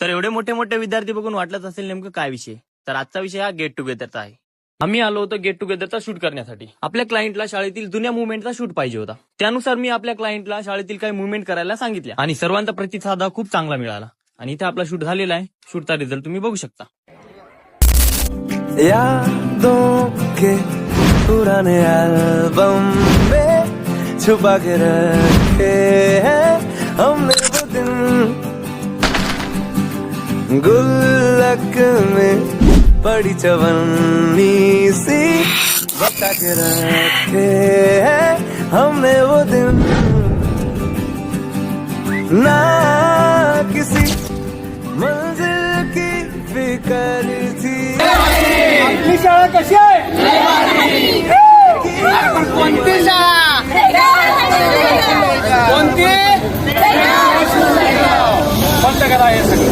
तर एवढे मोठे मोठे विद्यार्थी बघून वाटलंच असेल नेमकं काय विषय. तर आजचा विषय हा गेट टुगेदरचा आहे. आम्ही आलो होतो गेट टुगेदरचा शूट करण्यासाठी. आपल्या क्लायंटला शाळेतील जुन्या मुवमेंटचा शूट पाहिजे होता. त्यानुसार मी आपल्या क्लायंटला शाळेतील काही मुवमेंट करायला सांगितल्या आणि सर्वांचा प्रतिसाद हा खूप चांगला मिळाला. आणि इथे आपला शूट झालेला आहे. शूटचा रिझल्ट तुम्ही बघू शकता. यादों के पुराने एल्बम में छुपा के रखे हैं हमने वो दिन, गुल्लक में बड़ी चवन्नी सी बता के रखे हैं हमने वो दिन, ना किसी मंजिल की फिक्र थी. आपली शाळा कशी आहे? कोणती शाळा? कोणती? कोणत्या कथा आहे सगळं?